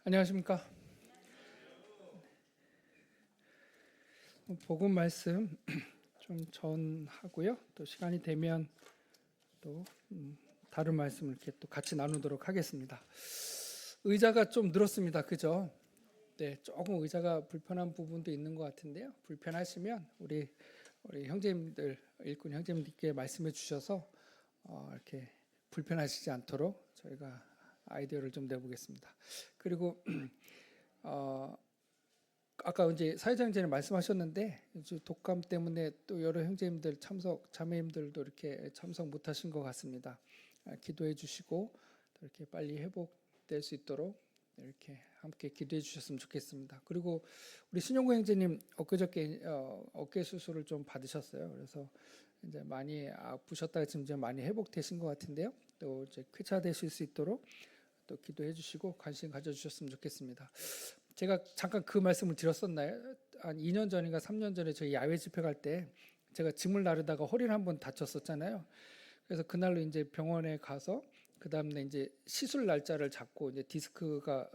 안녕하십니까. 복음 말씀 좀 전하고요. 또 시간이 되면 또 다른 말씀을 이렇게 또 같이 나누도록 하겠습니다. 의자가 좀 늘었습니다. 그죠? 네, 조금 의자가 불편한 부분도 있는 것 같은데요. 불편하시면 우리 형제님들, 일꾼 형제님들께 말씀해 주셔서 이렇게 불편하시지 않도록 저희가 아이디어를 좀 내보겠습니다. 그리고 아까 이제 사회자님께서 말씀하셨는데 독감 때문에 또 여러 형제님들 자매님들도 이렇게 참석 못하신 것 같습니다. 기도해 주시고 이렇게 빨리 회복될 수 있도록 이렇게 함께 기도해 주셨으면 좋겠습니다. 그리고 우리 신용구 형제님 엊그저께 어깨 수술을 좀 받으셨어요. 그래서 이제 많이 아프셨다가 지금 이제 많이 회복되신 것 같은데요. 또 이제 쾌차되실 수 있도록 또 기도해 주시고 관심 가져주셨으면 좋겠습니다. 제가 잠깐 그 말씀을 드렸었나요? 한 2년 전인가 3년 전에 저희 야외 집회 갈 때 제가 짐을 나르다가 허리를 한번 다쳤었잖아요. 그래서 그날로 이제 병원에 가서 그 다음에 이제 시술 날짜를 잡고 이제 디스크가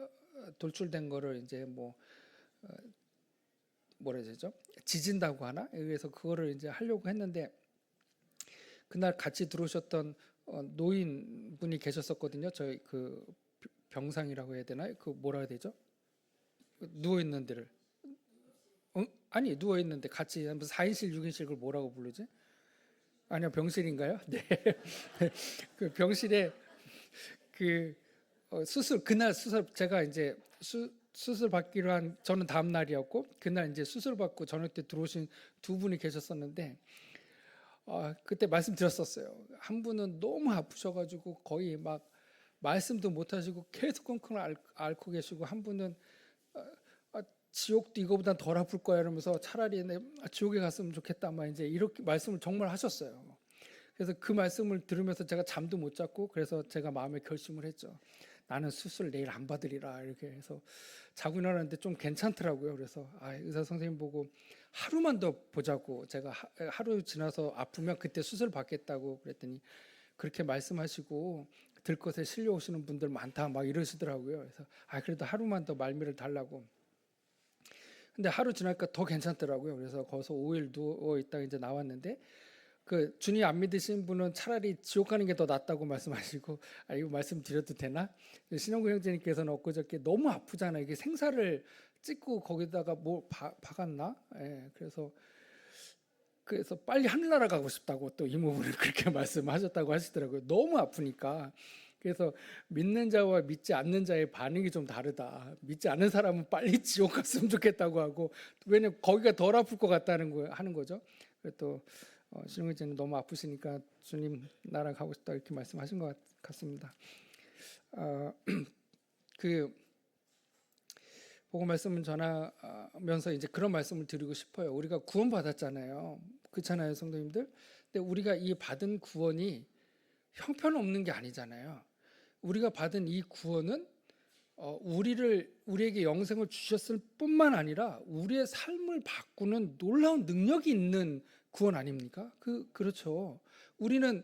돌출된 거를 이제 뭐라 해야 되죠? 지진다고 하나? 그래서 그거를 이제 하려고 했는데 그날 같이 들어오셨던 노인분이 계셨었거든요. 저희 그 병상이라고 해야 되나요? 그 뭐라 해야 되죠? 누워 있는 데를 아니 누워 있는데 같이 4인실 6인실 그걸 뭐라고 부르지? 아니요 병실인가요? 네. 그 병실에 그 수술 그날 수술 제가 이제 수술 받기로 한 저는 다음 날이었고 그날 이제 수술 받고 저녁 때 들어오신 두 분이 계셨었는데 그때 말씀드렸었어요. 한 분은 너무 아프셔가지고 거의 막 말씀도 못 하시고 계속 끙끙 앓고 계시고 한 분은 지옥도 이거보다 덜 아플 거야 이러면서 차라리 지옥에 갔으면 좋겠다 막 이제 이렇게 말씀을 정말 하셨어요. 그래서 그 말씀을 들으면서 제가 잠도 못 잤고 그래서 제가 마음에 결심을 했죠. 나는 수술 내일 안 받으리라 이렇게 해서 자고 일어났는데 좀 괜찮더라고요. 그래서 의사 선생님 보고 하루만 더 보자고 제가 하루 지나서 아프면 그때 수술 받겠다고 그랬더니 그렇게 말씀하시고 들것에 실려오시는 분들 많다 막 이러시더라고요. 그래서 그래도 하루만 더 말미를 달라고. 근데 하루 지나니까 더 괜찮더라고요. 그래서 거기서 5일 누워 있다가 이제 나왔는데 그 주님 안 믿으신 분은 차라리 지옥 가는 게 더 낫다고 말씀하시고 이거 말씀드려도 되나? 신영구 형제님께서는 엊그저께 너무 아프잖아요. 이게 생사를 찍고 거기다가 뭐 박았나? 예, 그래서 빨리 하늘나라 가고 싶다고 또 이모분을 그렇게 말씀하셨다고 하시더라고요. 너무 아프니까. 그래서 믿는 자와 믿지 않는 자의 반응이 좀 다르다. 믿지 않는 사람은 빨리 지옥 갔으면 좋겠다고 하고 왜냐면 거기가 덜 아플 것 같다는 거 하는 거죠. 또 신용이제는 너무 아프시니까 주님 나랑 가고 싶다 이렇게 말씀하신 것 같습니다. 그 복음 말씀을 전하면서 이제 그런 말씀을 드리고 싶어요. 우리가 구원 받았잖아요. 그렇잖아요, 성도님들. 근데 우리가 이 받은 구원이 형편없는 게 아니잖아요. 우리가 받은 이 구원은 우리에게 영생을 주셨을 뿐만 아니라 우리의 삶을 바꾸는 놀라운 능력이 있는 구원 아닙니까? 그렇죠. 우리는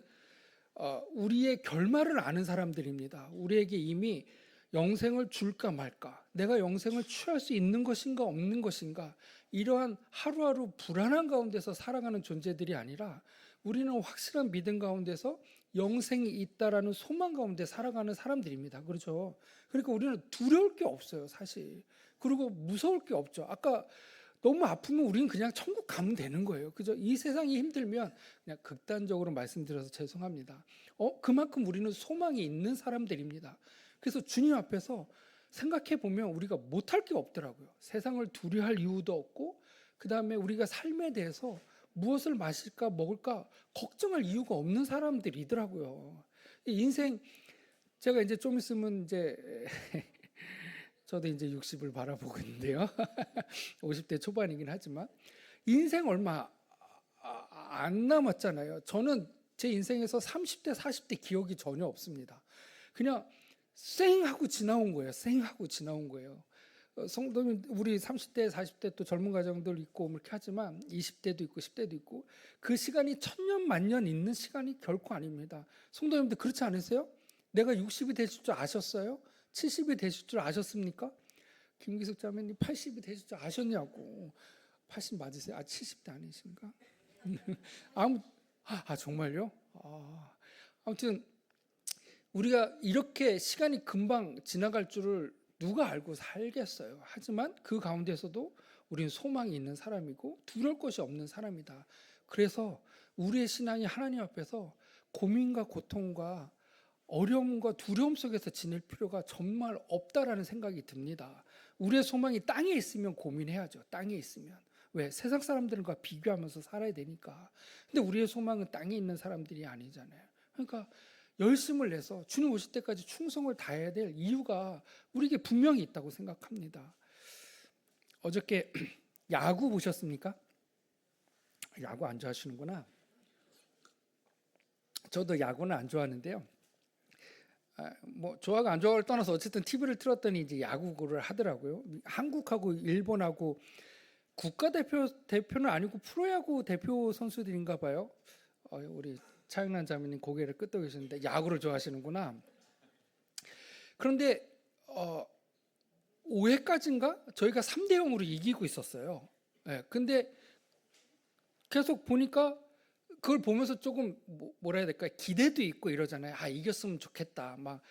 우리의 결말을 아는 사람들입니다. 우리에게 이미 영생을 줄까 말까, 내가 영생을 취할 수 있는 것인가 없는 것인가, 이러한 하루하루 불안한 가운데서 살아가는 존재들이 아니라 우리는 확실한 믿음 가운데서 영생이 있다라는 소망 가운데 살아가는 사람들입니다. 그렇죠? 그러니까 우리는 두려울 게 없어요, 사실. 그리고 무서울 게 없죠. 아까 너무 아프면 우리는 그냥 천국 가면 되는 거예요. 그죠? 이 세상이 힘들면 그냥 극단적으로 말씀드려서 죄송합니다. 그만큼 우리는 소망이 있는 사람들입니다. 그래서 주님 앞에서 생각해 보면 우리가 못할 게 없더라고요. 세상을 두려워할 이유도 없고, 그 다음에 우리가 삶에 대해서 무엇을 마실까 먹을까 걱정할 이유가 없는 사람들이더라고요. 인생 제가 이제 좀 있으면 이제 저도 이제 60을 바라보고 있는데요. 50대 초반이긴 하지만 인생 얼마 안 남았잖아요. 저는 제 인생에서 30대, 40대 기억이 전혀 없습니다. 그냥 쌩하고 지나온 거예요. 쌩하고 지나온 거예요. 성도님, 우리 30대, 40대 또 젊은 가정들 있고 이렇게 하지만 20대도 있고 10대도 있고 그 시간이 천년 만년 있는 시간이 결코 아닙니다. 성도님들 그렇지 않으세요? 내가 60이 되실 줄 아셨어요? 70이 되실 줄 아셨습니까? 김기숙 자매님 80이 되실 줄 아셨냐고. 80 맞으세요? 70대 아니신가? 정말요? 아무튼 우리가 이렇게 시간이 금방 지나갈 줄을 누가 알고 살겠어요. 하지만 그 가운데서도 우리는 소망이 있는 사람이고 두려울 것이 없는 사람이다. 그래서 우리의 신앙이 하나님 앞에서 고민과 고통과 어려움과 두려움 속에서 지낼 필요가 정말 없다라는 생각이 듭니다. 우리의 소망이 땅에 있으면 고민해야죠. 땅에 있으면. 왜? 세상 사람들과 비교하면서 살아야 되니까. 근데 우리의 소망은 땅에 있는 사람들이 아니잖아요. 그러니까 열심을 내서 주님 오실 때까지 충성을 다해야 될 이유가 우리에게 분명히 있다고 생각합니다. 어저께 야구 보셨습니까? 야구 안 좋아하시는구나. 저도 야구는 안 좋아하는데요. 뭐 좋아가 안 좋아를 떠나서 어쨌든 TV를 틀었더니 이제 야구를 하더라고요. 한국하고 일본하고 대표는 아니고 프로야구 대표 선수들인가 봐요. 우리 차영란 자매님 고개를 끄덕여 계시는데 야구를 좋아하시는구나. 그런데 5회까지인가 저희가 3대0으로 이기고 있었어요. 근데 계속 보니까 그걸 보면서 조금 뭐라 해야 될까, 기대도 있고 이러잖아요. 이겼으면 좋겠다. 막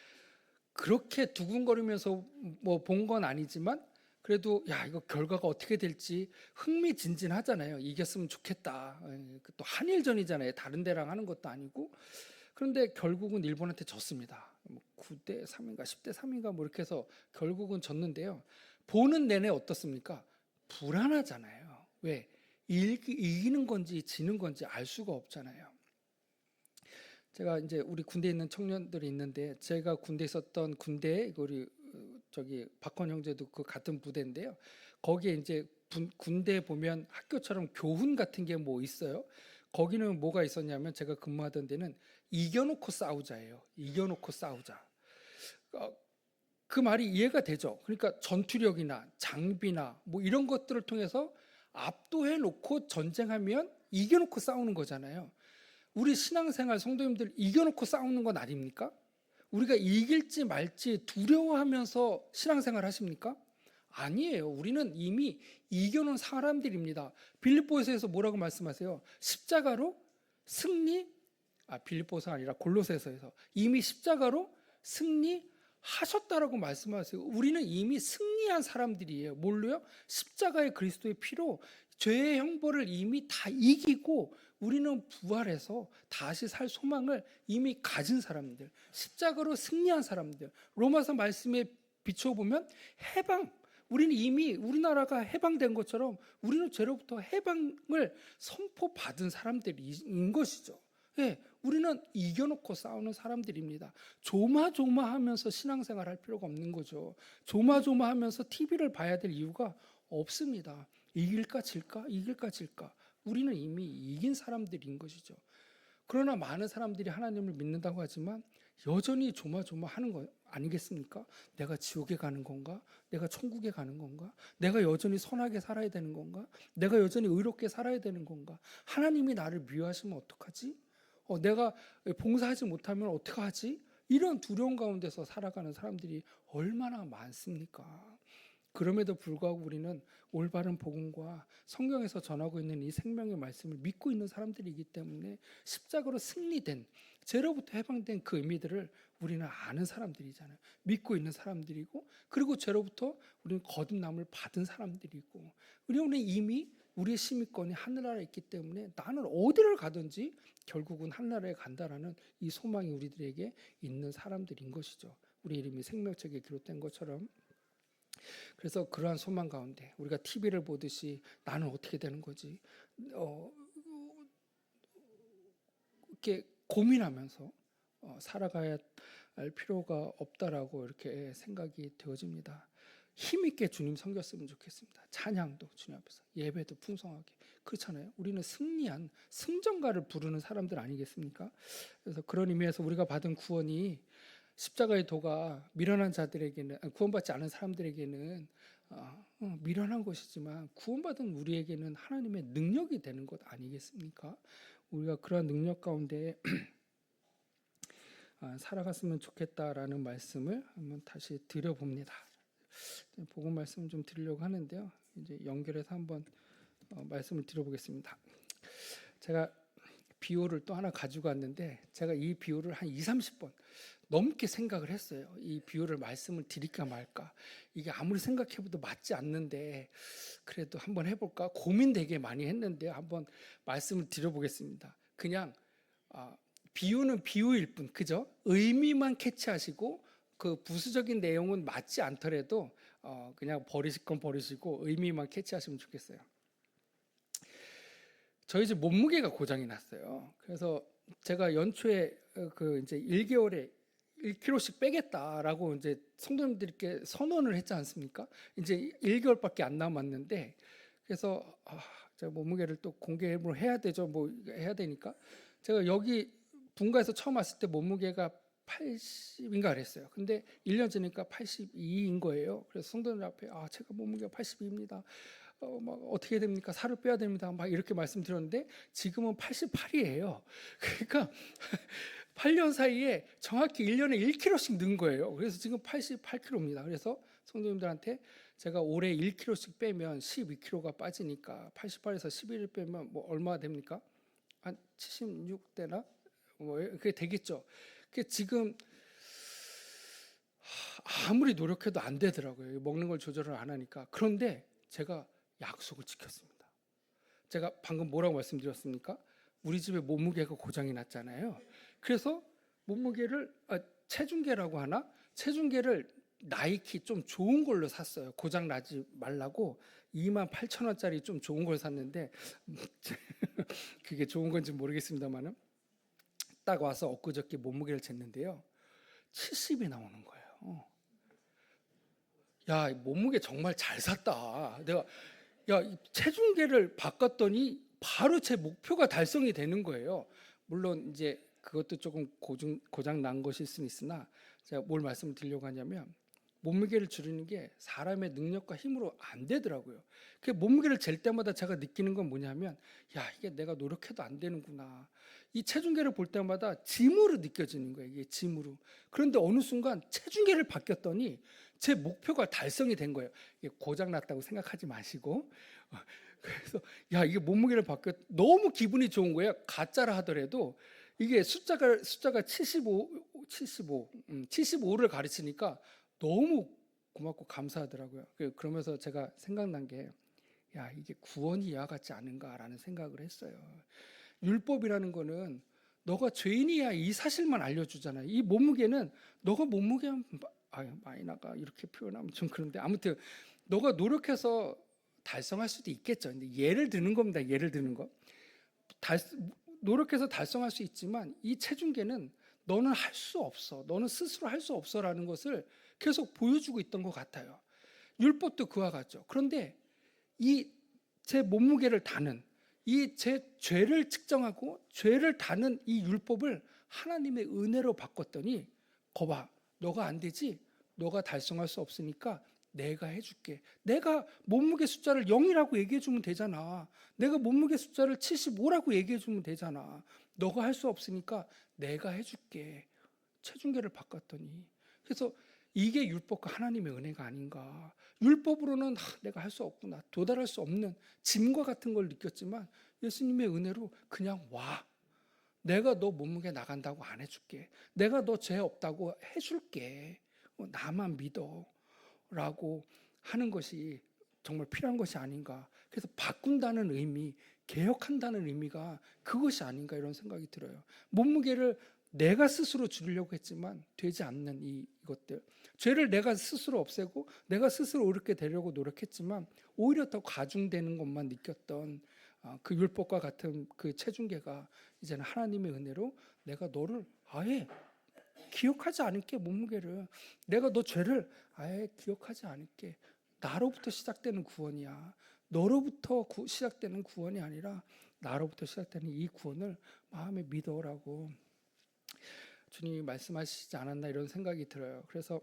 그렇게 두근거리면서 뭐 본 건 아니지만 그래도 이거 결과가 어떻게 될지 흥미진진하잖아요. 이겼으면 좋겠다. 또 한일전이잖아요. 다른 데랑 하는 것도 아니고. 그런데 결국은 일본한테 졌습니다. 9대 3인가 10대 3인가 뭐 이렇게 해서 결국은 졌는데요. 보는 내내 어떻습니까? 불안하잖아요. 왜? 이기는 건지 지는 건지 알 수가 없잖아요. 제가 이제 우리 군대에 있는 청년들이 있는데 제가 군대에 있었던 군대에 우리 박헌 형제도 그 같은 부대인데요. 거기에 이제 군대에 보면 학교처럼 교훈 같은 게 뭐 있어요. 거기는 뭐가 있었냐면 제가 근무하던 데는 이겨놓고 싸우자예요. 이겨놓고 싸우자. 그 말이 이해가 되죠. 그러니까 전투력이나 장비나 뭐 이런 것들을 통해서 압도해 놓고 전쟁하면 이겨놓고 싸우는 거잖아요. 우리 신앙생활 성도님들 이겨놓고 싸우는 건 아닙니까? 우리가 이길지 말지 두려워하면서 신앙생활 하십니까? 아니에요. 우리는 이미 이겨놓은 사람들입니다. 빌립보서에서 뭐라고 말씀하세요? 십자가로 승리, 빌립보서가 아니라 골로새서에서 이미 십자가로 승리하셨다라고 말씀하세요. 우리는 이미 승리한 사람들이에요. 뭘로요? 십자가의 그리스도의 피로 죄의 형벌을 이미 다 이기고 우리는 부활해서 다시 살 소망을 이미 가진 사람들, 십자가로 승리한 사람들. 로마서 말씀에 비춰보면 해방, 우리는 이미 우리나라가 해방된 것처럼 우리는 죄로부터 해방을 선포받은 사람들인 것이죠. 우리는 이겨놓고 싸우는 사람들입니다. 조마조마하면서 신앙생활 할 필요가 없는 거죠. 조마조마하면서 TV를 봐야 될 이유가 없습니다. 이길까 질까? 이길까 질까? 우리는 이미 이긴 사람들인 것이죠. 그러나 많은 사람들이 하나님을 믿는다고 하지만 여전히 조마조마하는 거 아니겠습니까? 내가 지옥에 가는 건가? 내가 천국에 가는 건가? 내가 여전히 선하게 살아야 되는 건가? 내가 여전히 의롭게 살아야 되는 건가? 하나님이 나를 미워하시면 어떡하지? 내가 봉사하지 못하면 어떡하지? 이런 두려움 가운데서 살아가는 사람들이 얼마나 많습니까? 그럼에도 불구하고 우리는 올바른 복음과 성경에서 전하고 있는 이 생명의 말씀을 믿고 있는 사람들이기 때문에 십자가로 승리된, 죄로부터 해방된 그 의미들을 우리는 아는 사람들이잖아요. 믿고 있는 사람들이고, 그리고 죄로부터 우리는 거듭남을 받은 사람들이고, 우리는 이미 우리의 시민권이 하늘나라에 있기 때문에 나는 어디를 가든지 결국은 하늘나라에 간다라는 이 소망이 우리들에게 있는 사람들인 것이죠. 우리 이름이 생명책에 기록된 것처럼. 그래서 그러한 소망 가운데 우리가 TV를 보듯이 나는 어떻게 되는 거지? 이렇게 고민하면서 살아가야 할 필요가 없다라고 이렇게 생각이 되어집니다. 힘있게 주님 섬겼으면 좋겠습니다. 찬양도 주님 앞에서, 예배도 풍성하게. 그렇잖아요. 우리는 승리한 승전가를 부르는 사람들 아니겠습니까? 그래서 그런 의미에서 우리가 받은 구원이 십자가의 도가 미련한 자들에게는, 구원받지 않은 사람들에게는 미련한 것이지만 구원받은 우리에게는 하나님의 능력이 되는 것 아니겠습니까? 우리가 그러한 능력 가운데 살아갔으면 좋겠다라는 말씀을 한번 다시 드려봅니다. 복음 말씀 좀 드리려고 하는데요. 이제 연결해서 한번 말씀을 드려보겠습니다. 제가 비유를 또 하나 가지고 왔는데 제가 이 비유를 한 2, 30번 넘게 생각을 했어요. 이 비유를 말씀을 드릴까 말까. 이게 아무리 생각해봐도 맞지 않는데 그래도 한번 해볼까 고민 되게 많이 했는데 한번 말씀을 드려보겠습니다. 그냥 비유는 비유일 뿐, 그죠? 의미만 캐치하시고 그 부수적인 내용은 맞지 않더라도 그냥 버리실 건 버리시고 의미만 캐치하시면 좋겠어요. 저희 집 몸무게가 고장이 났어요. 그래서 제가 연초에 그 이제 1개월에 1kg씩 빼겠다라고 이제 성도님들께 선언을 했지 않습니까? 이제 1개월밖에 안 남았는데 그래서 제가 몸무게를 또 공개를 해야 되죠. 뭐 해야 되니까 제가 여기 분가에서 처음 왔을 때 몸무게가 80인가 그랬어요. 근데 1년 지니까 82인 거예요. 그래서 성도들 앞에 제가 몸무게가 82입니다. 막 어떻게 됩니까? 살을 빼야 됩니다. 막 이렇게 말씀드렸는데 지금은 88이에요. 그러니까 8년 사이에 정확히 1년에 1kg씩 는 거예요. 그래서 지금 88kg입니다. 그래서 성도님들한테 제가 올해 1kg씩 빼면 12kg가 빠지니까 88에서 11을 빼면 뭐 얼마 됩니까? 한 76대나? 뭐 그게 되겠죠. 그게 지금 아무리 노력해도 안 되더라고요. 먹는 걸 조절을 안 하니까. 그런데 제가 약속을 지켰습니다. 제가 방금 뭐라고 말씀드렸습니까? 우리 집에 몸무게가 고장이 났잖아요. 그래서 몸무게를 체중계라고 하나? 체중계를 나이키 좀 좋은 걸로 샀어요. 고장 나지 말라고 28,000원짜리 좀 좋은 걸 샀는데 그게 좋은 건지 모르겠습니다만은 딱 와서 엊그저께 몸무게를 쟀는데요. 70이 나오는 거예요. 야, 몸무게 정말 잘 샀다. 내가 체중계를 바꿨더니 바로 제 목표가 달성이 되는 거예요. 물론 이제 그것도 조금 고장 난 것일 수는 있으나 제가 뭘 말씀을 드리려고 하냐면 몸무게를 줄이는 게 사람의 능력과 힘으로 안 되더라고요. 그 몸무게를 잴 때마다 제가 느끼는 건 뭐냐면 이게 내가 노력해도 안 되는구나. 이 체중계를 볼 때마다 짐으로 느껴지는 거예요. 이게 짐으로. 그런데 어느 순간 체중계를 바뀌었더니 제 목표가 달성이 된 거예요. 이게 고장 났다고 생각하지 마시고 그래서 이게 몸무게를 바뀌었 너무 기분이 좋은 거예요. 가짜라 하더라도 이게 숫자가 75를 가르치니까 너무 고맙고 감사하더라고요. 그러면서 제가 생각난 게 이게 구원이 이와 같지 않은가라는 생각을 했어요. 율법이라는 거는 너가 죄인이야 이 사실만 알려주잖아요. 이 몸무게는 너가 몸무게 많이 나가 이렇게 표현하면 좀 그런데 아무튼 너가 노력해서 달성할 수도 있겠죠. 근데 예를 드는 겁니다. 예를 드는 거. 노력해서 달성할 수 있지만 이 체중계는 너는 할 수 없어. 너는 스스로 할 수 없어라는 것을 계속 보여주고 있던 것 같아요. 율법도 그와 같죠. 그런데 이 제 몸무게를 다는 이 제 죄를 측정하고 죄를 다는 이 율법을 하나님의 은혜로 바꿨더니 거봐, 너가 안 되지? 너가 달성할 수 없으니까 내가 해줄게. 내가 몸무게 숫자를 0이라고 얘기해주면 되잖아. 내가 몸무게 숫자를 75라고 얘기해주면 되잖아. 너가 할 수 없으니까 내가 해줄게. 체중계를 바꿨더니. 그래서 이게 율법과 하나님의 은혜가 아닌가. 율법으로는 내가 할 수 없구나. 도달할 수 없는 짐과 같은 걸 느꼈지만 예수님의 은혜로 그냥 와. 내가 너 몸무게 나간다고 안 해줄게. 내가 너 죄 없다고 해줄게. 나만 믿어. 라고 하는 것이 정말 필요한 것이 아닌가. 그래서 바꾼다는 의미, 개혁한다는 의미가 그것이 아닌가 이런 생각이 들어요. 몸무게를 내가 스스로 줄이려고 했지만 되지 않는 이것들. 죄를 내가 스스로 없애고 내가 스스로 옳게 되려고 노력했지만 오히려 더 가중되는 것만 느꼈던 그 율법과 같은 그 체중계가 이제는 하나님의 은혜로 내가 너를 아예 기억하지 않을게. 몸무게를 내가 너 죄를 아예 기억하지 않을게. 나로부터 시작되는 구원이야. 너로부터 시작되는 구원이 아니라 나로부터 시작되는 이 구원을 마음에 믿어라고 주님이 말씀하시지 않았나 이런 생각이 들어요. 그래서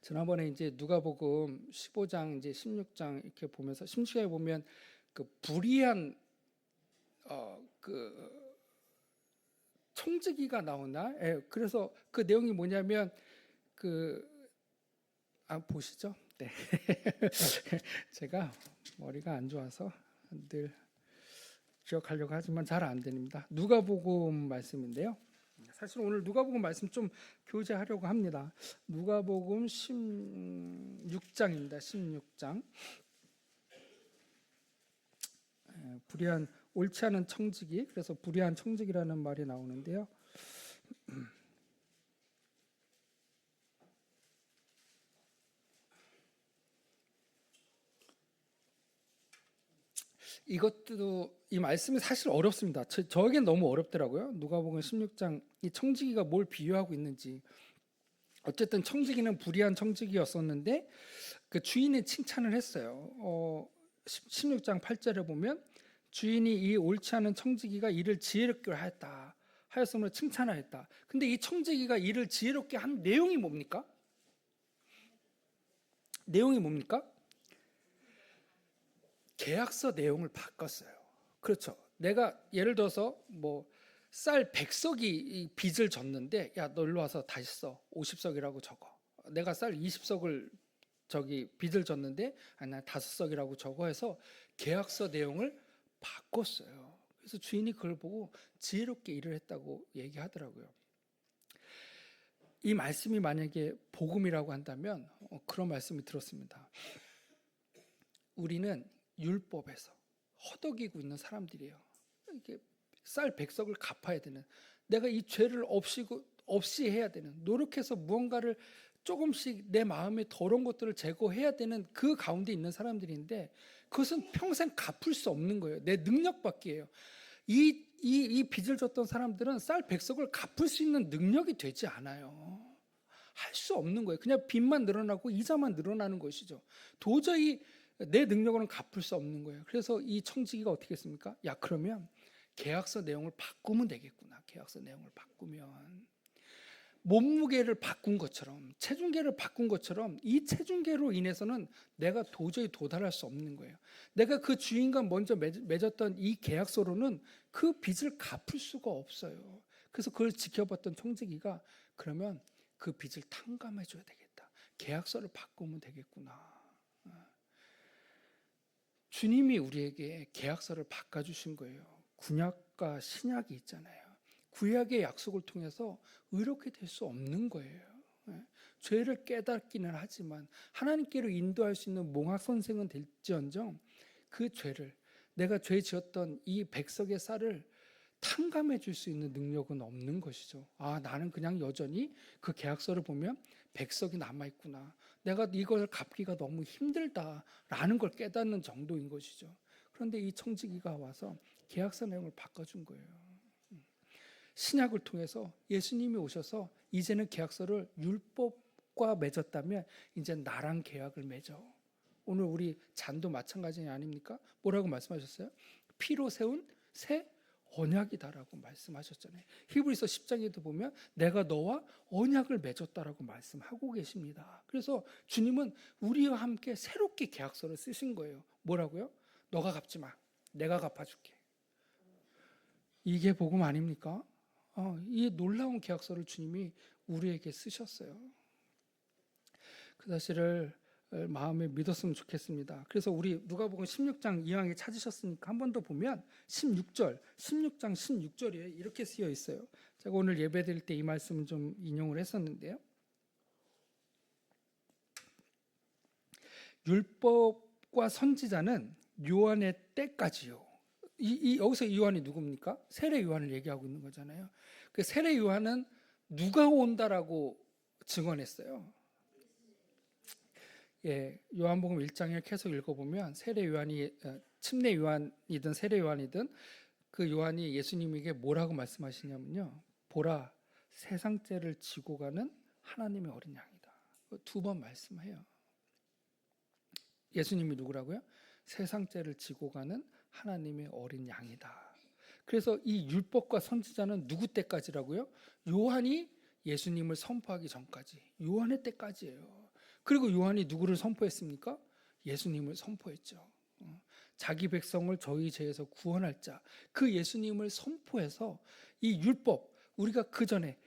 지난번에 이제 누가복음 15장 이제 16장 이렇게 보면서 16장에 보면 그 불의한 그 청지기가 나오나? 예, 그래서 그 내용이 뭐냐면 보시죠. 네. 제가 머리가 안 좋아서 늘 기억하려고 하지만 잘 안 됩니다. 누가복음 말씀인데요. 사실 오늘 누가복음 말씀 좀 교제하려고 합니다. 누가복음 16장입니다. 16장. 불의한 옳지 않은 청지기, 그래서 불의한 청지기라는 말이 나오는데요. 이 말씀이 사실 어렵습니다. 저에겐 너무 어렵더라고요. 누가복음 16장 이 청지기가 뭘 비유하고 있는지. 어쨌든 청지기는 불의한 청지기였었는데 그 주인이 칭찬을 했어요. 16장 8절에 보면 주인이 이 옳지 않은 청지기가 일을 지혜롭게 하였으므로 칭찬하였다. 근데 이 청지기가 일을 지혜롭게 한 내용이 뭡니까? 계약서 내용을 바꿨어요. 그렇죠. 내가 예를 들어서 쌀 100석이 빚을 졌는데, 야, 너 일로 와서 다시 써. 50석이라고 적어. 내가 쌀 20석을 빚을 졌는데, 아니, 난 5석이라고 적어 해서 계약서 내용을 바꿨어요. 그래서 주인이 그걸 보고 지혜롭게 일을 했다고 얘기하더라고요. 이 말씀이 만약에 복음이라고 한다면 그런 말씀이 들었습니다. 우리는 율법에서 허덕이고 있는 사람들이에요. 이게 쌀 100석을 갚아야 되는, 내가 이 죄를 없이 해야 되는, 노력해서 무언가를 조금씩 내 마음에 더러운 것들을 제거해야 되는 그 가운데 있는 사람들인데, 그것은 평생 갚을 수 없는 거예요. 내 능력 밖이에요. 이 빚을 졌던 사람들은 쌀 100석을 갚을 수 있는 능력이 되지 않아요. 할 수 없는 거예요. 그냥 빚만 늘어나고 이자만 늘어나는 것이죠. 도저히 내 능력으로는 갚을 수 없는 거예요. 그래서 이 청지기가 어떻게 했습니까? 야, 그러면 계약서 내용을 바꾸면 되겠구나. 계약서 내용을 바꾸면 몸무게를 바꾼 것처럼, 체중계를 바꾼 것처럼 이 체중계로 인해서는 내가 도저히 도달할 수 없는 거예요. 내가 그 주인과 먼저 맺었던 이 계약서로는 그 빚을 갚을 수가 없어요. 그래서 그걸 지켜봤던 청지기가 그러면 그 빚을 탕감해 줘야 되겠다. 계약서를 바꾸면 되겠구나. 주님이 우리에게 계약서를 바꿔주신 거예요. 구약과 신약이 있잖아요. 구약의 약속을 통해서 의롭게 될 수 없는 거예요. 죄를 깨닫기는 하지만 하나님께로 인도할 수 있는 몽학 선생은 될지언정 그 죄를, 내가 죄 지었던 이 100석의 쌀을 탕감해 줄 수 있는 능력은 없는 것이죠. 나는 그냥 여전히 그 계약서를 보면 100석이 남아있구나. 내가 이걸 갚기가 너무 힘들다라는 걸 깨닫는 정도인 것이죠. 그런데 이 청지기가 와서 계약서 내용을 바꿔준 거예요. 신약을 통해서 예수님이 오셔서 이제는 계약서를 율법과 맺었다면 이제 나랑 계약을 맺어. 오늘 우리 잔도 마찬가지 아닙니까? 뭐라고 말씀하셨어요? 피로 세운 새 언약이다라고 말씀하셨잖아요. 히브리서 10장에도 보면 내가 너와 언약을 맺었다라고 말씀하고 계십니다. 그래서 주님은 우리와 함께 새롭게 계약서를 쓰신 거예요. 뭐라고요? 너가 갚지 마. 내가 갚아줄게. 이게 복음 아닙니까? 이 놀라운 계약서를 주님이 우리에게 쓰셨어요. 그 사실을 마음에 믿었으면 좋겠습니다. 그래서 우리 누가복음 16장 이왕에 찾으셨으니까 한 번 더 보면 16장 16절에 이렇게 쓰여 있어요. 제가 오늘 예배 드릴 때 이 말씀을 좀 인용을 했었는데요. 율법과 선지자는 요한의 때까지요. 여기서 요한이 누굽니까? 세례 요한을 얘기하고 있는 거잖아요. 그 세례 요한은 누가 온다라고 증언했어요. 요한복음 1장을 계속 읽어보면 세례 요한이 침례 요한이든 세례 요한이든 그 요한이 예수님에게 뭐라고 말씀하시냐면요. 보라, 세상 죄를 지고 가는 하나님의 어린 양이다. 2번 말씀해요. 예수님이 누구라고요? 세상 죄를 지고 가는 하나님의 어린 양이다. 그래서 이 율법과 선지자는 누구 때까지라고요? 요한이 예수님을 선포하기 전까지, 요한의 때까지예요. 그리고 요한이 누구를 선포했습니까? 예수님을 선포했죠. 자기 백성을 저희 죄에서 구원할 자, 그 예수님을 선포해서 이 율법, 우리가 그 전에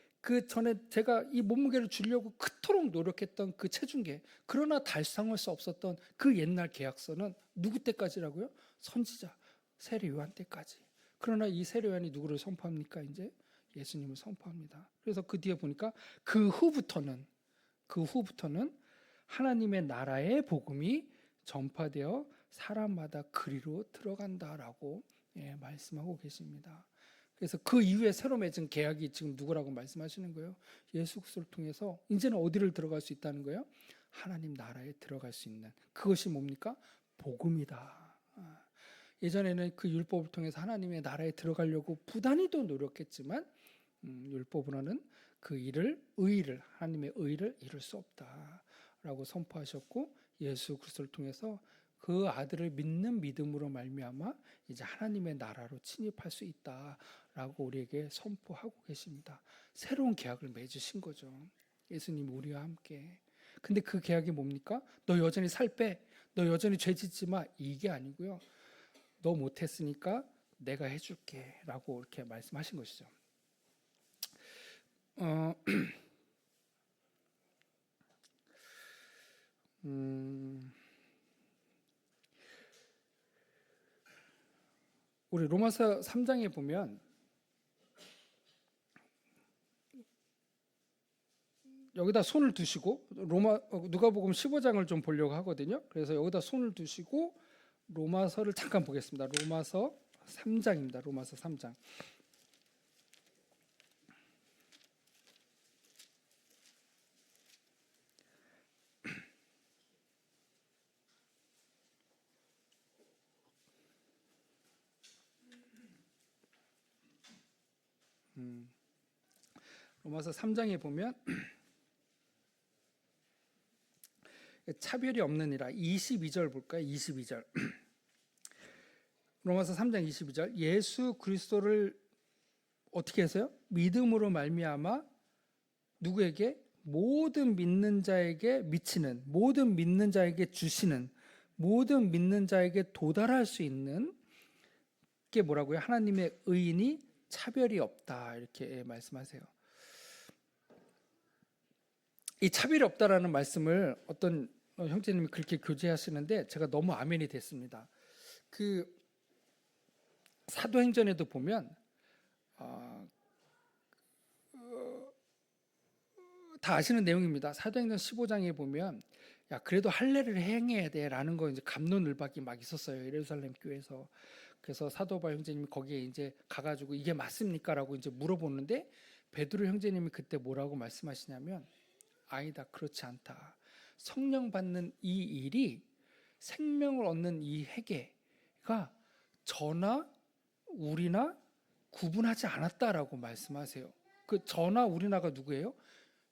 제가 이 몸무게를 줄이려고 그토록 노력했던 그 체중계, 그러나 달성할 수 없었던 그 옛날 계약서는 누구 때까지라고요? 선지자 세례 요한 때까지. 그러나 이 세례 요한이 누구를 선포합니까? 이제 예수님을 선포합니다. 그래서 그 뒤에 보니까 그 후부터는 하나님의 나라의 복음이 전파되어 사람마다 그리로 들어간다라고 말씀하고 계십니다. 그래서 그 이후에 새로 맺은 계약이 지금 누구라고 말씀하시는 거예요? 예수 그리스도를 통해서 이제는 어디를 들어갈 수 있다는 거예요? 하나님 나라에 들어갈 수 있는 그것이 뭡니까? 복음이다. 예전에는 그 율법을 통해서 하나님의 나라에 들어가려고 부단히도 노력했지만 율법으로는 그 의의를 하나님의 의의를 이룰 수 없다라고 선포하셨고 예수 그리스도를 통해서 그 아들을 믿는 믿음으로 말미암아 이제 하나님의 나라로 침입할 수 있다라고 우리에게 선포하고 계십니다. 새로운 계약을 맺으신 거죠. 예수님 우리와 함께. 근데 그 계약이 뭡니까? 너 여전히 살 빼. 너 여전히 죄 짓지 마. 이게 아니고요. 너 못했으니까 내가 해줄게 라고 이렇게 말씀하신 것이죠. 우리 로마서 3장에 보면 여기다 손을 두시고 누가복음 15장을 좀 보려고 하거든요. 그래서 여기다 손을 두시고 로마서를 잠깐 보겠습니다. 로마서 3장입니다. 로마서 3장. 로마서 3장에 보면 차별이 없느니라 22절 볼까요? 22절. 로마서 3장 22절. 예수 그리스도를 어떻게 해서요? 믿음으로 말미암아 누구에게? 모든 믿는 자에게 미치는, 모든 믿는 자에게 주시는, 모든 믿는 자에게 도달할 수 있는 게 뭐라고요? 하나님의 의인이 차별이 없다 이렇게 말씀하세요. 이 차별이 없다라는 말씀을 어떤 형제님이 그렇게 교제하시는데 제가 너무 아멘이 됐습니다. 그 사도행전에도 보면 다 아시는 내용입니다. 사도행전 15장에 보면 야 그래도 할례를 행해야 돼라는 거 이제 갑론을박이 막 있었어요. 예루살렘 교회에서. 그래서 사도바 형제님이 거기에 이제 가가지고 이게 맞습니까라고 이제 물어보는데 베드로 형제님이 그때 뭐라고 말씀하시냐면 아니다 그렇지 않다. 성령 받는 이 일이 생명을 얻는 이 회개가 저나 우리나 구분하지 않았다라고 말씀하세요. 그 저나 우리나가 누구예요?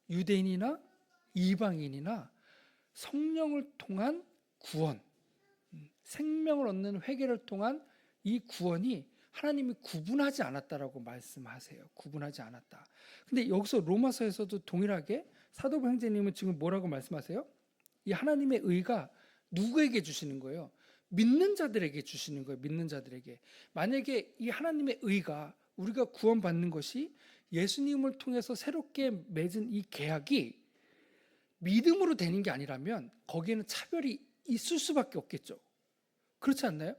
유대인이나 이방인이나 성령을 통한 구원, 생명을 얻는 회개를 통한 이 구원이 하나님이 구분하지 않았다라고 말씀하세요. 구분하지 않았다. 근데 여기서 로마서에서도 동일하게 사도 형제님은 지금 뭐라고 말씀하세요? 이 하나님의 의가 누구에게 주시는 거예요? 믿는 자들에게 주시는 거예요. 믿는 자들에게. 만약에 이 하나님의 의가 우리가 구원받는 것이 예수님을 통해서 새롭게 맺은 이 계약이 믿음으로 되는 게 아니라면 거기에는 차별이 있을 수밖에 없겠죠. 그렇지 않나요?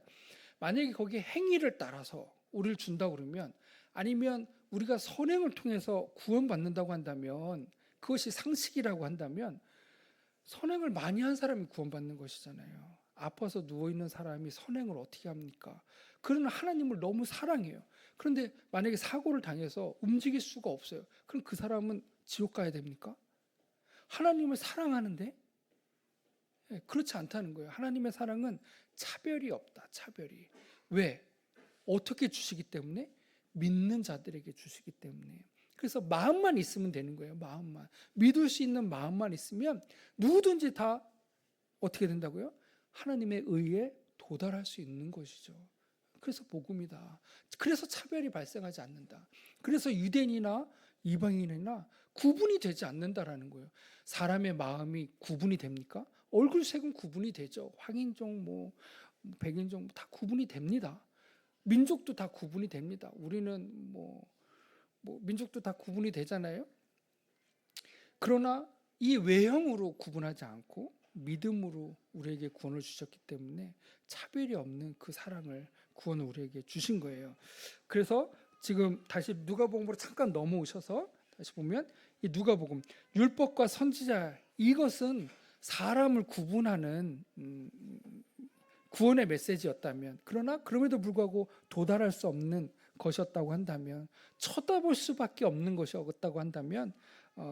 만약에 거기에 행위를 따라서 우리를 준다고 그러면 아니면 우리가 선행을 통해서 구원받는다고 한다면 그것이 상식이라고 한다면 선행을 많이 한 사람이 구원받는 것이잖아요. 아파서 누워있는 사람이 선행을 어떻게 합니까? 그러나 하나님을 너무 사랑해요. 그런데 만약에 사고를 당해서 움직일 수가 없어요. 그럼 그 사람은 지옥 가야 됩니까? 하나님을 사랑하는데 그렇지 않다는 거예요. 하나님의 사랑은 차별이 없다. 차별이. 왜? 어떻게 주시기 때문에? 믿는 자들에게 주시기 때문에. 그래서 마음만 있으면 되는 거예요. 마음만. 믿을 수 있는 마음만 있으면 누구든지 다 어떻게 된다고요? 하나님의 의에 도달할 수 있는 것이죠. 그래서 복음이다. 그래서 차별이 발생하지 않는다. 그래서 유대인이나 이방인이나 구분이 되지 않는다라는 거예요. 사람의 마음이 구분이 됩니까? 얼굴색은 구분이 되죠. 황인종, 백인종 다 구분이 됩니다. 민족도 다 구분이 됩니다. 우리는 뭐 민족도 다 구분이 되잖아요. 그러나 이 외형으로 구분하지 않고 믿음으로 우리에게 구원을 주셨기 때문에 차별이 없는 그 사랑을 구원을 우리에게 주신 거예요. 그래서 지금 다시 누가복음으로 잠깐 넘어오셔서 다시 보면 이 누가복음 율법과 선지자 이것은 사람을 구분하는 구원의 메시지였다면, 그러나 그럼에도 불구하고 도달할 수 없는 것이었다고 한다면, 쳐다볼 수밖에 없는 것이었다고 한다면,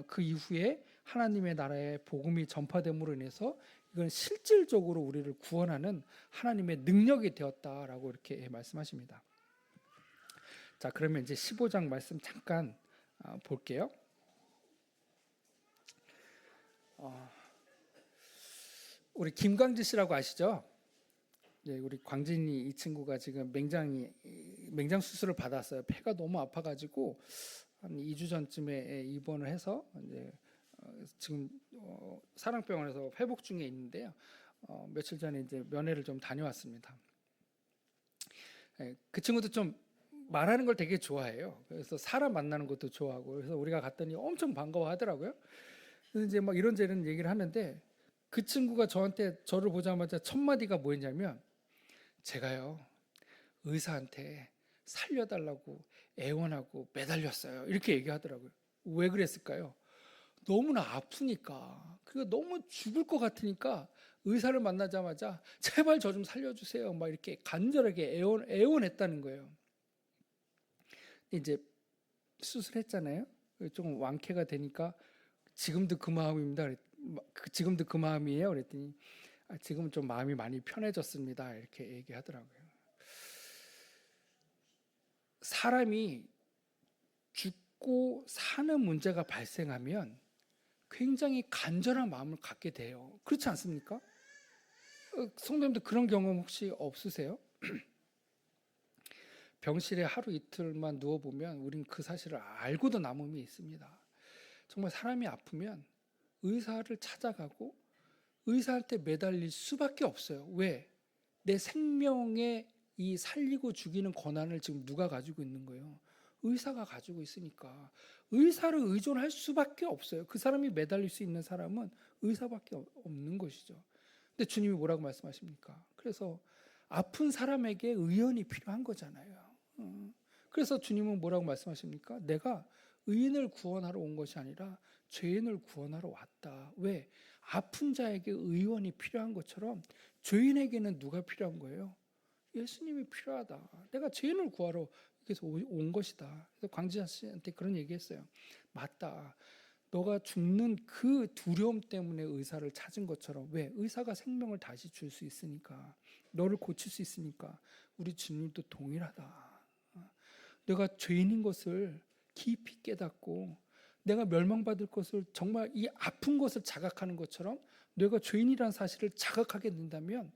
그 이후에 하나님의 나라의 복음이 전파됨으로 인해서 이건 실질적으로 우리를 구원하는 하나님의 능력이 되었다라고 이렇게 말씀하십니다. 자, 그러면 이제 15장 말씀 잠깐 볼게요. 우리 김광지 씨라고 아시죠? 예, 우리 광진이 이 친구가 지금 맹장 수술을 받았어요. 폐가 너무 아파가지고 한 2주 전쯤에 입원을 해서 이제 지금 사랑병원에서 회복 중에 있는데요. 며칠 전에 이제 면회를 좀 다녀왔습니다. 예, 그 친구도 좀 말하는 걸 되게 좋아해요. 그래서 사람 만나는 것도 좋아하고, 그래서 우리가 갔더니 엄청 반가워하더라고요. 그래서 이제 막 이런저런 얘기를 하는데, 그 친구가 저를 보자마자 첫 마디가 뭐였냐면, 제가요 의사한테 살려달라고 애원하고 매달렸어요, 이렇게 얘기하더라고요. 왜 그랬을까요? 너무나 아프니까, 그리고 너무 죽을 것 같으니까 의사를 만나자마자 제발 저 좀 살려주세요 막 이렇게 간절하게 애원했다는 거예요. 이제 수술했잖아요. 조금 완쾌가 되니까 지금도 그 마음입니다. 지금도 그 마음이에요. 그랬더니 지금은 좀 마음이 많이 편해졌습니다, 이렇게 얘기하더라고요. 사람이 죽고 사는 문제가 발생하면 굉장히 간절한 마음을 갖게 돼요. 그렇지 않습니까? 성도님들 그런 경험 혹시 없으세요? 병실에 하루 이틀만 누워보면 우린 그 사실을 알고도 남음이 있습니다. 정말 사람이 아프면 의사를 찾아가고 의사한테 매달릴 수밖에 없어요. 왜? 내 생명에 이 살리고 죽이는 권한을 지금 누가 가지고 있는 거예요? 의사가 가지고 있으니까 의사를 의존할 수밖에 없어요. 그 사람이 매달릴 수 있는 사람은 의사밖에 없는 것이죠. 근데 주님이 뭐라고 말씀하십니까? 그래서 아픈 사람에게 의원이 필요한 거잖아요. 그래서 주님은 뭐라고 말씀하십니까? 내가 의인을 구원하러 온 것이 아니라 죄인을 구원하러 왔다. 왜? 아픈 자에게 의원이 필요한 것처럼 죄인에게는 누가 필요한 거예요? 예수님이 필요하다. 내가 죄인을 구하러 그래서 온 것이다. 그래서 광지자 씨한테 그런 얘기했어요. 맞다. 너가 죽는 그 두려움 때문에 의사를 찾은 것처럼, 왜? 의사가 생명을 다시 줄 수 있으니까, 너를 고칠 수 있으니까 우리 주님도 동일하다. 내가 죄인인 것을 깊이 깨닫고 내가 멸망받을 것을 정말 이 아픈 것을 자각하는 것처럼 내가 죄인이라는 사실을 자각하게 된다면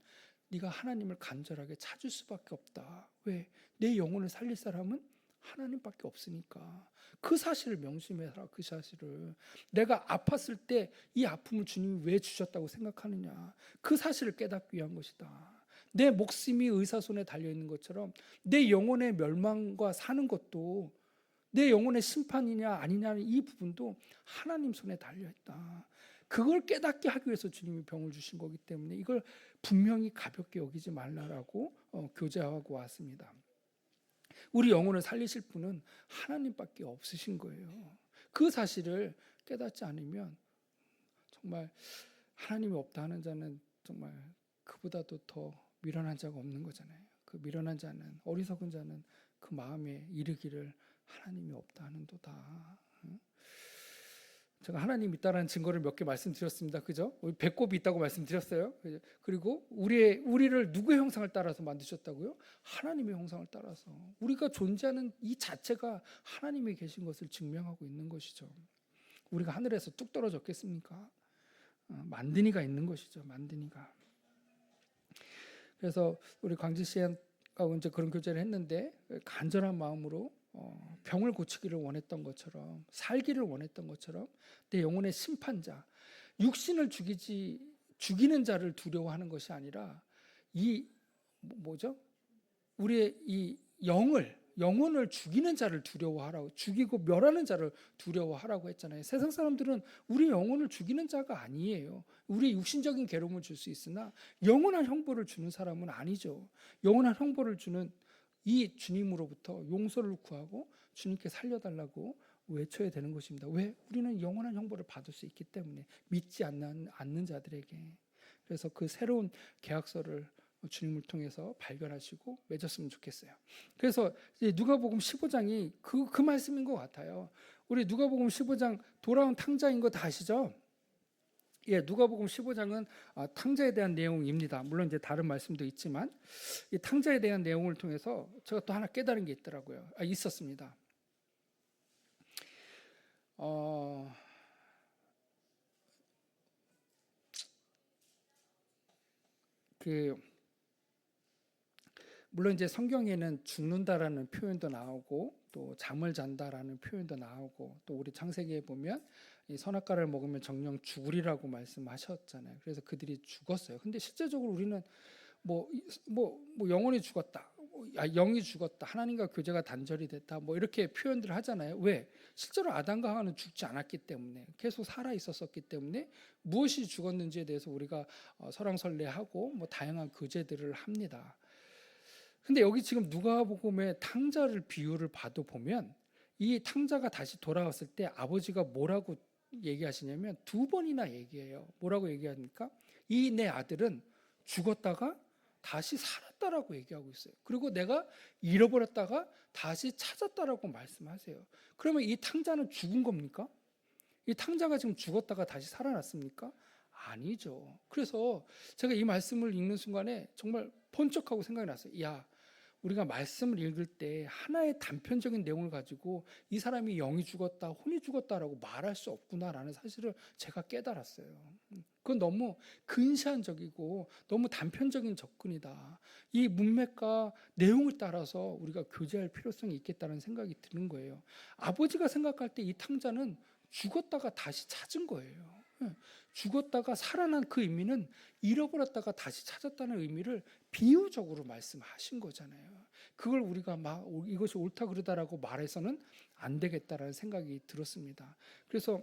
네가 하나님을 간절하게 찾을 수밖에 없다. 왜? 내 영혼을 살릴 사람은 하나님밖에 없으니까. 그 사실을 명심해라. 그 사실을. 내가 아팠을 때 이 아픔을 주님이 왜 주셨다고 생각하느냐. 그 사실을 깨닫기 위한 것이다. 내 목숨이 의사 손에 달려있는 것처럼 내 영혼의 멸망과 사는 것도, 내 영혼의 심판이냐 아니냐는 이 부분도 하나님 손에 달려있다. 그걸 깨닫게 하기 위해서 주님이 병을 주신 거기 때문에 이걸 분명히 가볍게 여기지 말라라고 교제하고 왔습니다. 우리 영혼을 살리실 분은 하나님밖에 없으신 거예요. 그 사실을 깨닫지 않으면 정말 하나님이 없다 하는 자는 정말 그보다도 더 미련한 자가 없는 거잖아요. 그 미련한 자는, 어리석은 자는 그 마음에 이르기를 하나님이 없다 하는도다. 제가 하나님 있다라는 증거를 몇 개 말씀드렸습니다. 그죠? 배꼽이 있다고 말씀드렸어요. 그리고 우리를 누구의 형상을 따라서 만드셨다고요? 하나님의 형상을 따라서. 우리가 존재하는 이 자체가 하나님이 계신 것을 증명하고 있는 것이죠. 우리가 하늘에서 뚝 떨어졌겠습니까? 만드니가 있는 것이죠. 만드니가. 그래서 우리 광지 씨하고 이제 그런 교제를 했는데 간절한 마음으로 병을 고치기를 원했던 것처럼, 살기를 원했던 것처럼 내 영혼의 심판자, 육신을 죽이는 자를 두려워하는 것이 아니라 이 뭐죠? 우리의 이 영을, 영혼을 죽이는 자를 두려워하라고, 죽이고 멸하는 자를 두려워하라고 했잖아요. 세상 사람들은 우리 영혼을 죽이는 자가 아니에요. 우리 육신적인 괴로움을 줄 수 있으나 영원한 형벌을 주는 사람은 아니죠. 영원한 형벌을 주는 이 주님으로부터 용서를 구하고 주님께 살려달라고 외쳐야 되는 것입니다. 왜? 우리는 영원한 형벌을 받을 수 있기 때문에, 믿지 않는 자들에게. 그래서 그 새로운 계약서를 주님을 통해서 발견하시고 맺었으면 좋겠어요. 그래서 누가복음 15장이 그 말씀인 것 같아요. 우리 누가복음 15장 돌아온 탕자인 거 다 아시죠? 예, 누가복음 15장은 탕자에 대한 내용입니다. 물론 이제 다른 말씀도 있지만 이 탕자에 대한 내용을 통해서 제가 또 하나 깨달은 게 있더라고요. 있었습니다. 물론 이제 성경에는 죽는다라는 표현도 나오고 또 잠을 잔다라는 표현도 나오고 또 우리 창세기에 보면 이 선악과를 먹으면 정령 죽으리라고 말씀하셨잖아요. 그래서 그들이 죽었어요. 근데 실제적으로 우리는 뭐 영혼이 죽었다, 영이 죽었다, 하나님과 교제가 단절이 됐다, 뭐 이렇게 표현들을 하잖아요. 왜? 실제로 아담과 하와는 죽지 않았기 때문에, 계속 살아 있었었기 때문에 무엇이 죽었는지에 대해서 우리가 설왕설래하고 뭐 다양한 교제들을 합니다. 근데 여기 지금 누가복음의 탕자를 비유를 봐도 보면 이 탕자가 다시 돌아왔을 때 아버지가 뭐라고 얘기하시냐면 두 번이나 얘기해요. 뭐라고 얘기합니까? 이 내 아들은 죽었다가 다시 살았다라고 얘기하고 있어요. 그리고 내가 잃어버렸다가 다시 찾았다라고 말씀하세요. 그러면 이 탕자는 죽은 겁니까? 이 탕자가 지금 죽었다가 다시 살아났습니까? 아니죠. 그래서 제가 이 말씀을 읽는 순간에 정말 번쩍하고 생각이 났어요. 야, 우리가 말씀을 읽을 때 하나의 단편적인 내용을 가지고 이 사람이 영이 죽었다, 혼이 죽었다라고 말할 수 없구나라는 사실을 제가 깨달았어요. 그건 너무 근시안적이고 너무 단편적인 접근이다. 이 문맥과 내용을 따라서 우리가 교제할 필요성이 있겠다는 생각이 드는 거예요. 아버지가 생각할 때 이 탕자는 죽었다가 다시 찾은 거예요. 죽었다가 살아난 그 의미는 잃어버렸다가 다시 찾았다는 의미를 비유적으로 말씀하신 거잖아요. 그걸 우리가 막 이것이 옳다 그르다라고 말해서는 안 되겠다라는 생각이 들었습니다. 그래서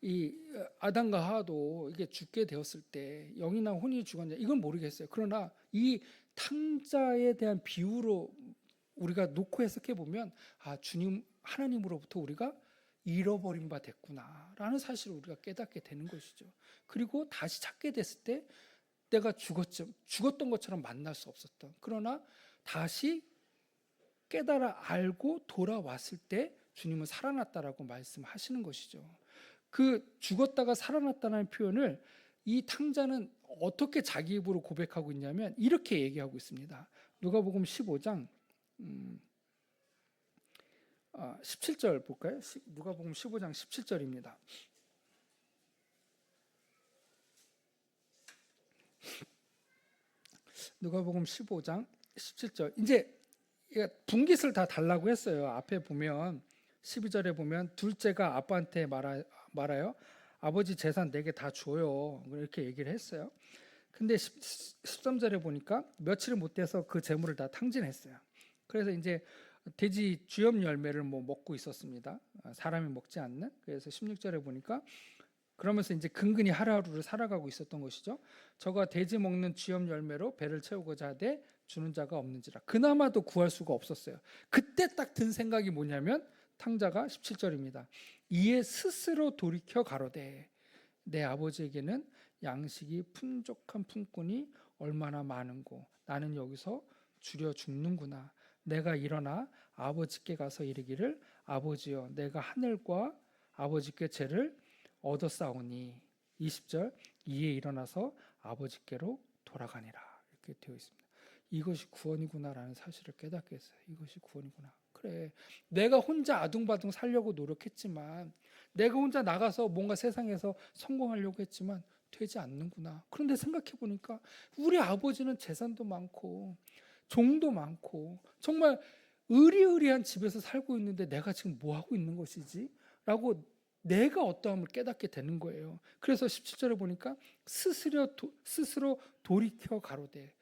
이 아담과 하와도 이게 죽게 되었을 때 영이나 혼이 죽었냐 이건 모르겠어요. 그러나 이 탕자에 대한 비유로 우리가 놓고 해석해 보면 주님 하나님으로부터 우리가 잃어버린 바 됐구나라는 사실을 우리가 깨닫게 되는 것이죠. 그리고 다시 찾게 됐을 때 내가 죽었던 것처럼 만날 수 없었던, 그러나 다시 깨달아 알고 돌아왔을 때 주님은 살아났다라고 말씀하시는 것이죠. 그 죽었다가 살아났다는 표현을 이 탕자는 어떻게 자기 입으로 고백하고 있냐면 이렇게 얘기하고 있습니다. 누가복음 15장 17절 볼까요? 누가복음 15장 17절입니다. 누가복음 15장 17절. 이제 분깃을 다 달라고 했어요. 앞에 보면 12절에 보면 둘째가 아빠한테 말아요. 아버지 재산 내게 다 줘요. 이렇게 얘기를 했어요. 근데 13절에 보니까 며칠을 못 돼서 그 재물을 다 탕진했어요. 그래서 이제 돼지 쥐염 열매를 먹고 있었습니다. 사람이 먹지 않는. 그래서 16절에 보니까 그러면서 이제 근근히 하루하루를 살아가고 있었던 것이죠. 저가 돼지 먹는 쥐염 열매로 배를 채우고자 하되 주는 자가 없는지라. 그나마도 구할 수가 없었어요. 그때 딱 든 생각이 뭐냐면 탕자가 17절입니다. 이에 스스로 돌이켜 가로되 내 아버지에게는 양식이 풍족한 품꾼이 얼마나 많은고 나는 여기서 줄여 죽는구나. 내가 일어나 아버지께 가서 이르기를 아버지여 내가 하늘과 아버지께 죄를 얻었사오니 20절 이에 일어나서 아버지께로 돌아가니라 이렇게 되어 있습니다. 이것이 구원이구나라는 사실을 깨닫게 했어요. 이것이 구원이구나. 그래, 내가 혼자 아둥바둥 살려고 노력했지만 내가 혼자 나가서 뭔가 세상에서 성공하려고 했지만 되지 않는구나. 그런데 생각해 보니까 우리 아버지는 재산도 많고 종도 많고 정말 의리의리한 집에서 살고 있는데 내가 지금 뭐 하고 있는 것이지? 라고 내가 어떠함을 깨닫게 되는 거예요. 그래서 17절에 보니까 스스로 돌이켜 가로되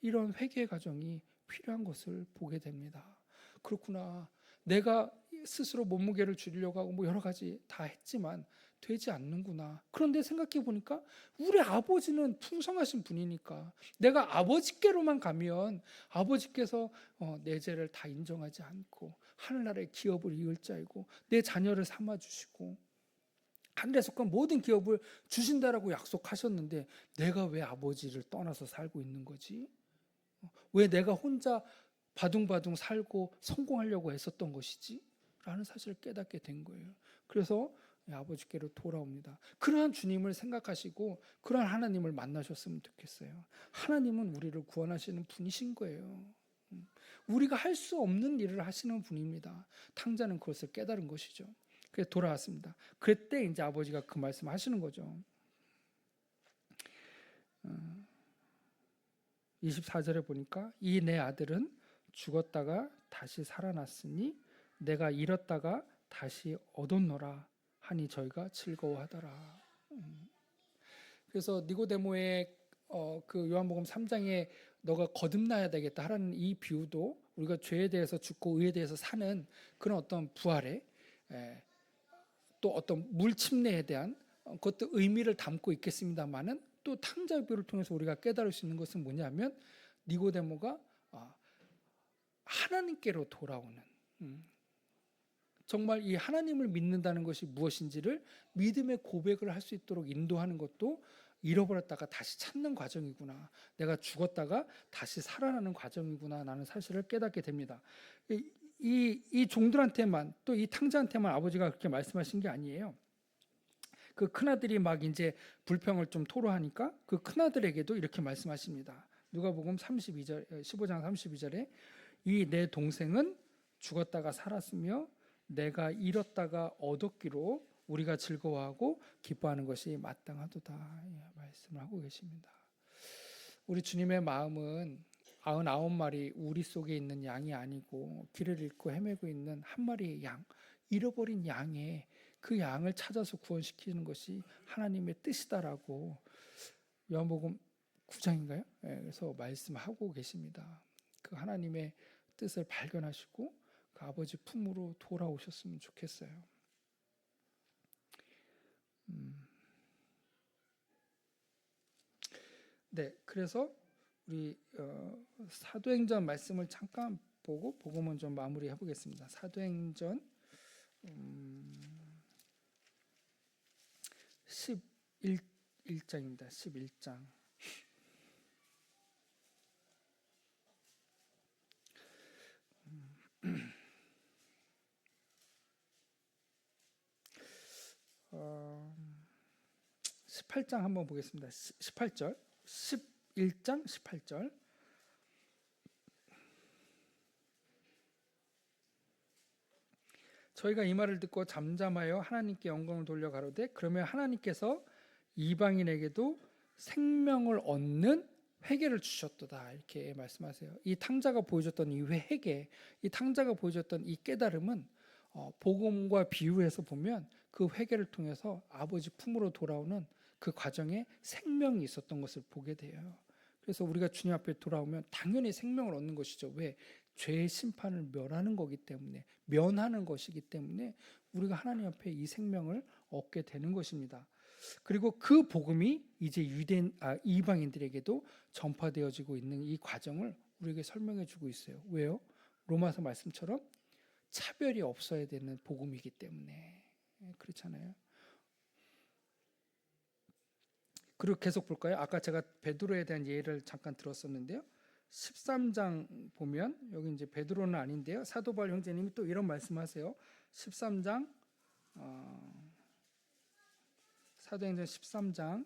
이런 회개의 과정이 필요한 것을 보게 됩니다. 그렇구나. 내가 스스로 몸무게를 줄이려고 하고 뭐 여러 가지 다 했지만 되지 않는구나. 그런데 생각해 보니까 우리 아버지는 풍성하신 분이니까 내가 아버지께로만 가면 아버지께서 내 죄를 다 인정하지 않고 하늘나라의 기업을 이을 자이고 내 자녀를 삼아주시고 하늘에 속한 모든 기업을 주신다라고 약속하셨는데 내가 왜 아버지를 떠나서 살고 있는 거지? 왜 내가 혼자 바둥바둥 살고 성공하려고 했었던 것이지? 라는 사실을 깨닫게 된 거예요. 그래서 아버지께로 돌아옵니다. 그러한 주님을 생각하시고 그러한 하나님을 만나셨으면 좋겠어요. 하나님은 우리를 구원하시는 분이신 거예요. 우리가 할 수 없는 일을 하시는 분입니다. 탕자는 그것을 깨달은 것이죠. 그래서 돌아왔습니다. 그때 이제 아버지가 그 말씀 하시는 거죠. 24절에 보니까 이 내 아들은 죽었다가 다시 살아났으니 내가 잃었다가 다시 얻었노라 하니 저희가 즐거워하더라. 그래서 니고데모의 그 요한복음 3장에 너가 거듭나야 되겠다 하라는 이 비유도 우리가 죄에 대해서 죽고 의에 대해서 사는 그런 어떤 부활의 또 어떤 물침례에 대한 그것도 의미를 담고 있겠습니다만은 또 탕자의 비유를 통해서 우리가 깨달을 수 있는 것은 뭐냐면 니고데모가 하나님께로 돌아오는 정말 이 하나님을 믿는다는 것이 무엇인지를 믿음의 고백을 할 수 있도록 인도하는 것도 잃어버렸다가 다시 찾는 과정이구나. 내가 죽었다가 다시 살아나는 과정이구나. 라는 사실을 깨닫게 됩니다. 이 종들한테만 또 이 탕자한테만 아버지가 그렇게 말씀하신 게 아니에요. 그 큰아들이 막 이제 불평을 좀 토로하니까 그 큰아들에게도 이렇게 말씀하십니다. 누가복음 15장 32절에 이 내 동생은 죽었다가 살았으며 내가 잃었다가 얻었기로 우리가 즐거워하고 기뻐하는 것이 마땅하도다 말씀을 하고 계십니다. 우리 주님의 마음은 99마리 우리 속에 있는 양이 아니고 길을 잃고 헤매고 있는 한 마리의 양, 잃어버린 양의 그 양을 찾아서 구원시키는 것이 하나님의 뜻이다라고 요한복음 9장인가요? 그래서 말씀하고 계십니다. 그 하나님의 뜻을 발견하시고 그 아버지 품으로 돌아오셨으면 좋겠어요. 네, 그래서 우리 사도행전 말씀을 잠깐 보고 복음은 좀 마무리해 보겠습니다. 사도행전 11장입니다. 11장. 어, 18장 한번 보겠습니다. 18절. 11장 18절. 저희가 이 말을 듣고 잠잠하여 하나님께 영광을 돌려 가로되 그러면 하나님께서 이방인에게도 생명을 얻는 회개를 주셨도다 이렇게 말씀하세요. 이 탕자가 보여줬던 이 회개, 이 탕자가 보여줬던 이 깨달음은 복음과 비유해서 보면 그 회개를 통해서 아버지 품으로 돌아오는 그 과정에 생명이 있었던 것을 보게 돼요. 그래서 우리가 주님 앞에 돌아오면 당연히 생명을 얻는 것이죠. 왜? 죄의 심판을 면하는 거기 때문에, 면하는 것이기 때문에 우리가 하나님 앞에 이 생명을 얻게 되는 것입니다. 그리고 그 복음이 이제 이방인들에게도 전파되어지고 있는 이 과정을 우리에게 설명해 주고 있어요. 왜요? 로마서 말씀처럼 차별이 없어야 되는 복음이기 때문에 그렇잖아요. 그리고 계속 볼까요? 아까 제가 베드로에 대한 예를 잠깐 들었었는데요. 13장 보면 여기 이제 베드로는 아닌데요. 사도 바울 형제님이 또 이런 말씀하세요. 13장 사도행전 13장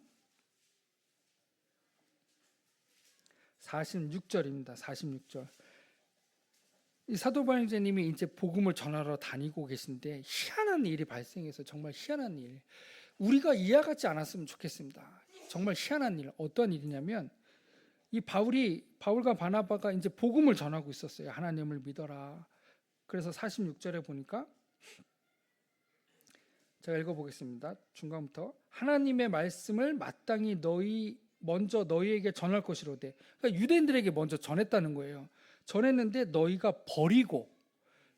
46절입니다. 46절. 이 사도 바울 형제님이 이제 복음을 전하러 다니고 계신데 희한한 일이 발생해서 정말 희한한 일. 우리가 이해하지 않았으면 좋겠습니다. 정말 희한한 일. 어떤 일이냐면 이 바울과 바나바가 이제 복음을 전하고 있었어요. 하나님을 믿어라. 그래서 46절에 보니까 제가 읽어보겠습니다. 중간부터 하나님의 말씀을 마땅히 먼저 너희에게 전할 것이로되 그러니까 유대인들에게 먼저 전했다는 거예요. 전했는데 너희가 버리고,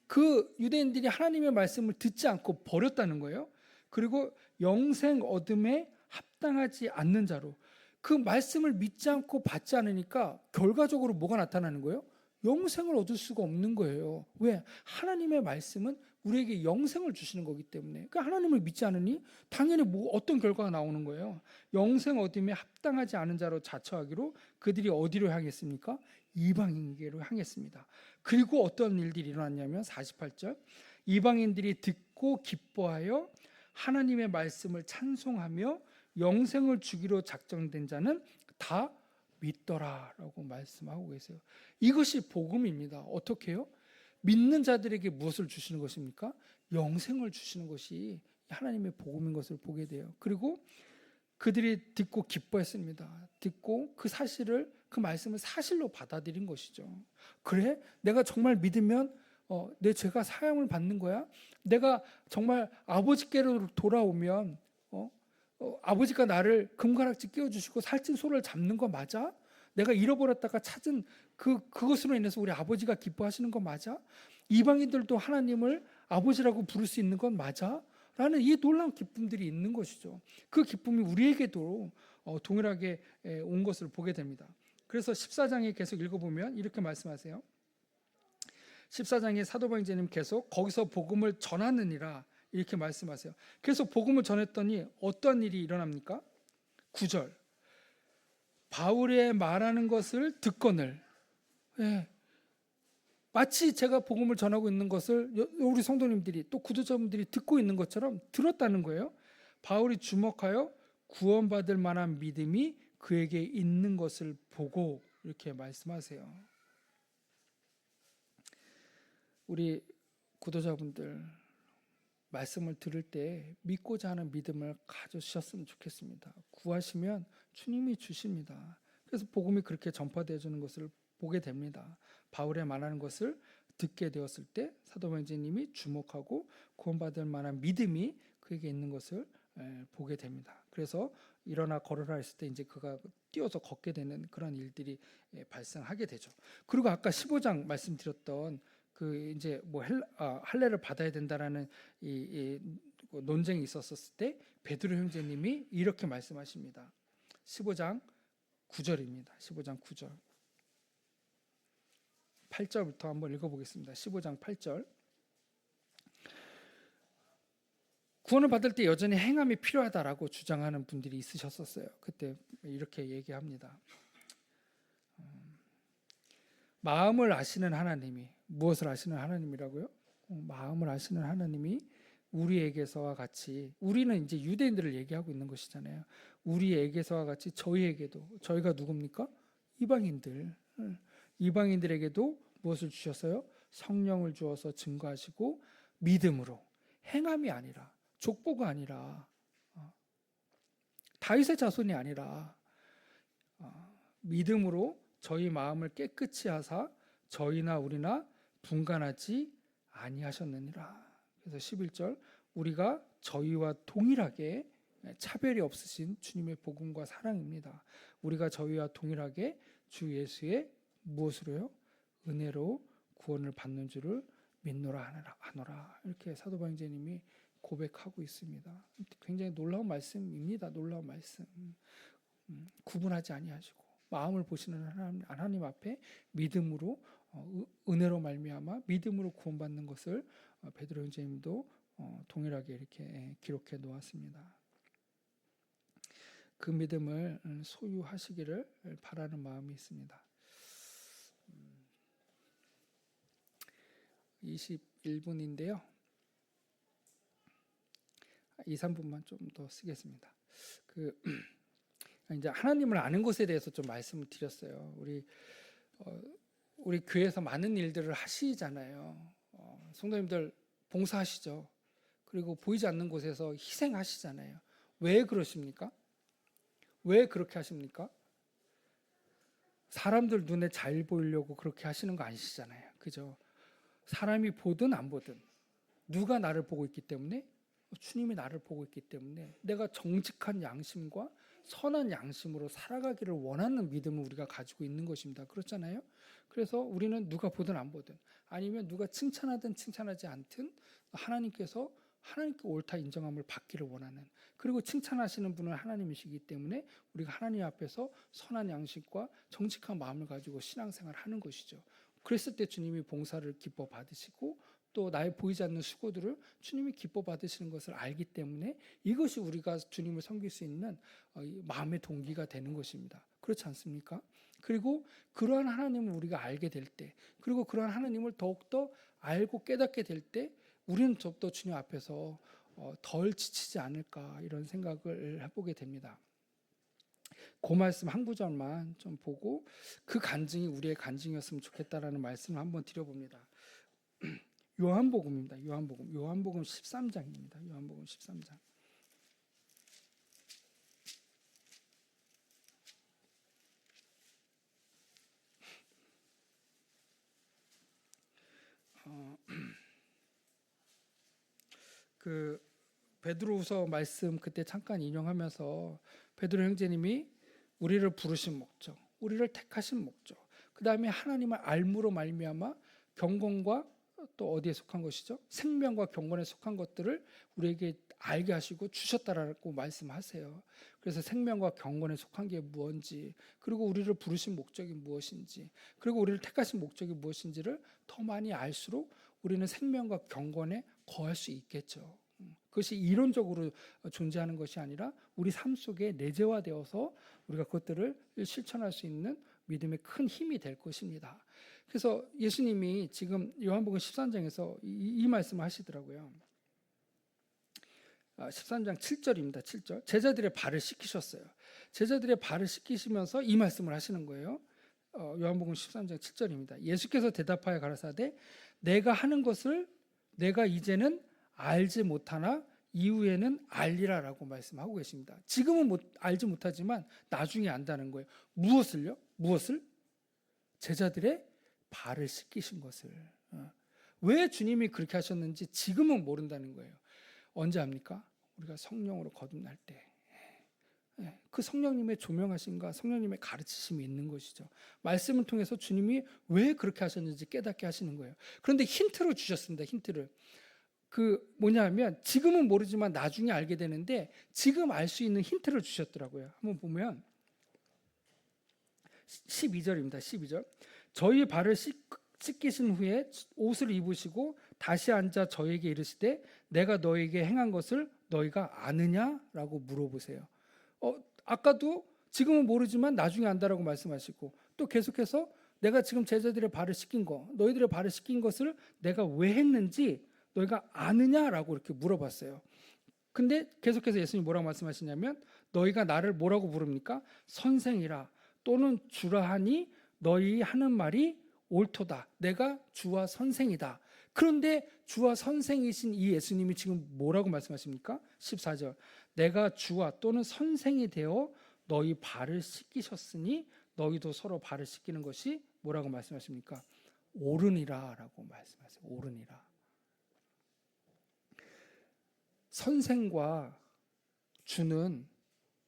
그 유대인들이 하나님의 말씀을 듣지 않고 버렸다는 거예요. 그리고 영생 얻음에 합당하지 않는 자로, 그 말씀을 믿지 않고 받지 않으니까 결과적으로 뭐가 나타나는 거예요? 영생을 얻을 수가 없는 거예요. 왜? 하나님의 말씀은 우리에게 영생을 주시는 거기 때문에. 그러니까 하나님을 믿지 않으니 당연히 어떤 결과가 나오는 거예요. 영생 얻음에 합당하지 않은 자로 자처하기로 그들이 어디로 향했습니까? 이방인에게로 향했습니다. 그리고 어떤 일들이 일어났냐면 48절, 이방인들이 듣고 기뻐하여 하나님의 말씀을 찬송하며 영생을 주기로 작정된 자는 다 믿더라라고 말씀하고 계세요. 이것이 복음입니다. 어떻게 해요? 믿는 자들에게 무엇을 주시는 것입니까? 영생을 주시는 것이 하나님의 복음인 것을 보게 돼요. 그리고 그들이 듣고 기뻐했습니다. 듣고 그 사실을, 그 말씀을 사실로 받아들인 것이죠. 그래? 내가 정말 믿으면 내 죄가 사함을 받는 거야? 내가 정말 아버지께로 돌아오면 아버지가 나를 금가락지 끼워주시고 살찐 소를 잡는 거 맞아? 내가 잃어버렸다가 찾은 그것으로 인해서 우리 아버지가 기뻐하시는 거 맞아? 이방인들도 하나님을 아버지라고 부를 수 있는 건 맞아? 라는 이 놀라운 기쁨들이 있는 것이죠. 그 기쁨이 우리에게도 동일하게 온 것을 보게 됩니다. 그래서 14장에 계속 읽어보면 이렇게 말씀하세요. 14장에 사도 바울님 계속 거기서 복음을 전하느니라 이렇게 말씀하세요. 계속 복음을 전했더니 어떤 일이 일어납니까? 9절, 바울의 말하는 것을 듣거늘, 마치 제가 복음을 전하고 있는 것을 우리 성도님들이 또 구도자분들이 듣고 있는 것처럼 들었다는 거예요. 바울이 주목하여 구원받을 만한 믿음이 그에게 있는 것을 보고 이렇게 말씀하세요. 우리 구도자분들 말씀을 들을 때 믿고자 하는 믿음을 가져주셨으면 좋겠습니다. 구하시면 주님이 주십니다. 그래서 복음이 그렇게 전파되어 주는 것을 보게 됩니다. 바울의 말하는 것을 듣게 되었을 때 사도 바울님이 주목하고 구원받을 만한 믿음이 그에게 있는 것을 보게 됩니다. 그래서 일어나 걸으라 했을 때 이제 그가 뛰어서 걷게 되는 그런 일들이 발생하게 되죠. 그리고 아까 15장 말씀드렸던 그 이제 뭐 할례를 받아야 된다라는 이 논쟁이 있었을 때 베드로 형제님이 이렇게 말씀하십니다. 15장 9절입니다. 15장 9절. 8절부터 한번 읽어보겠습니다. 15장 8절. 구원을 받을 때 여전히 행함이 필요하다라고 주장하는 분들이 있으셨었어요. 그때 이렇게 얘기합니다. 마음을 아시는 하나님이, 무엇을 아시는 하나님이라고요? 마음을 아시는 하나님이 우리에게서와 같이, 우리는 이제 유대인들을 얘기하고 있는 것이잖아요. 우리에게서와 같이 저희에게도, 저희가 누굽니까? 이방인들에게도 무엇을 주셨어요? 성령을 주어서 증거하시고 믿음으로, 행함이 아니라, 족보가 아니라, 다윗의 자손이 아니라 믿음으로 저희 마음을 깨끗이 하사 저희나 우리나 분간하지 아니하셨느니라. 그래서 11절, 우리가 저희와 동일하게, 차별이 없으신 주님의 복음과 사랑입니다. 우리가 저희와 동일하게 주 예수의 무엇으로요? 은혜로 구원을 받는 줄을 믿노라 하노라. 이렇게 사도 바울님이 고백하고 있습니다. 굉장히 놀라운 말씀입니다. 놀라운 말씀. 구분하지 아니하시고 마음을 보시는 하나님 앞에 믿음으로, 은혜로 말미암아 믿음으로 구원받는 것을 베드로 형제님도 동일하게 이렇게 기록해 놓았습니다. 그 믿음을 소유하시기를 바라는 마음이 있습니다. 21분인데요. 2, 3분만 좀 더 쓰겠습니다. 이제 하나님을 아는 것에 대해서 좀 말씀을 드렸어요. 우리 교회에서 많은 일들을 하시잖아요. 성도님들 봉사하시죠. 그리고 보이지 않는 곳에서 희생하시잖아요. 왜 그러십니까? 왜 그렇게 하십니까? 사람들 눈에 잘 보이려고 그렇게 하시는 거 아니시잖아요. 그죠? 사람이 보든 안 보든 누가 나를 보고 있기 때문에, 주님이 나를 보고 있기 때문에 내가 정직한 양심과 선한 양심으로 살아가기를 원하는 믿음을 우리가 가지고 있는 것입니다. 그렇잖아요? 그래서 우리는 누가 보든 안 보든 아니면 누가 칭찬하든 칭찬하지 않든 하나님께서 하나님께 옳다 인정함을 받기를 원하는, 그리고 칭찬하시는 분은 하나님이시기 때문에 우리가 하나님 앞에서 선한 양심과 정직한 마음을 가지고 신앙생활을 하는 것이죠. 그랬을 때 주님이 봉사를 기뻐 받으시고 또 나의 보이지 않는 수고들을 주님이 기뻐 받으시는 것을 알기 때문에 이것이 우리가 주님을 섬길 수 있는 마음의 동기가 되는 것입니다. 그렇지 않습니까? 그리고 그러한 하나님을 우리가 알게 될 때, 그리고 그러한 하나님을 더욱더 알고 깨닫게 될 때 우리는 더욱더 주님 앞에서 덜 지치지 않을까 이런 생각을 해보게 됩니다. 그 말씀 한 구절만 좀 보고 그 간증이 우리의 간증이었으면 좋겠다라는 말씀을 한번 드려봅니다. 요한복음입니다. 요한복음 13장입니다. 요한복음 13장. 그 베드로후서 말씀 그때 잠깐 인용하면서 베드로 형제님이 우리를 부르신 목적, 우리를 택하신 목적, 그 다음에 하나님을 알므로 말미암아 경건과 또 어디에 속한 것이죠? 생명과 경건에 속한 것들을 우리에게 알게 하시고 주셨다라고 말씀하세요. 그래서 생명과 경건에 속한 게 무엇인지, 그리고 우리를 부르신 목적이 무엇인지, 그리고 우리를 택하신 목적이 무엇인지를 더 많이 알수록 우리는 생명과 경건에 거할 수 있겠죠. 그것이 이론적으로 존재하는 것이 아니라 우리 삶 속에 내재화되어서 우리가 그것들을 실천할 수 있는 믿음의 큰 힘이 될 것입니다. 그래서 예수님이 지금 요한복음 13장에서 이 말씀을 하시더라고요. 13장 7절입니다. 7절. 제자들의 발을 씻기셨어요. 제자들의 발을 씻기시면서 이 말씀을 하시는 거예요. 요한복음 13장 7절입니다. 예수께서 대답하여 가라사대 내가 하는 것을 내가 이제는 알지 못하나 이후에는 알리라라고 말씀하고 계십니다. 지금은 알지 못하지만 나중에 안다는 거예요. 무엇을요? 무엇을? 제자들의 발을 씻기신 것을. 왜 주님이 그렇게 하셨는지 지금은 모른다는 거예요. 언제 합니까? 우리가 성령으로 거듭날 때. 그 성령님의 조명하심과 성령님의 가르치심이 있는 것이죠. 말씀을 통해서 주님이 왜 그렇게 하셨는지 깨닫게 하시는 거예요. 그런데 힌트를 주셨습니다. 힌트를. 그 뭐냐면 지금은 모르지만 나중에 알게 되는데 지금 알 수 있는 힌트를 주셨더라고요. 한번 보면 12절입니다. 12절. 저희 발을 씻기신 후에 옷을 입으시고 다시 앉아 저에게 이르시되 내가 너에게 행한 것을 너희가 아느냐라고 물어보세요. 아까도 지금은 모르지만 나중에 안다라고 말씀하시고 또 계속해서 내가 지금 제자들의 발을 씻긴 거, 너희들의 발을 씻긴 것을 내가 왜 했는지 너희가 아느냐라고 이렇게 물어봤어요. 근데 계속해서 예수님이 뭐라고 말씀하시냐면 너희가 나를 뭐라고 부릅니까? 선생이라 또는 주라 하니 너희 하는 말이 옳도다. 내가 주와 선생이다. 그런데 주와 선생이신 이 예수님이 지금 뭐라고 말씀하십니까? 14절. 내가 주와 또는 선생이 되어 너희 발을 씻기셨으니 너희도 서로 발을 씻기는 것이 뭐라고 말씀하십니까? 옳으니라 라고 말씀하세요. 옳으니라. 선생과 주는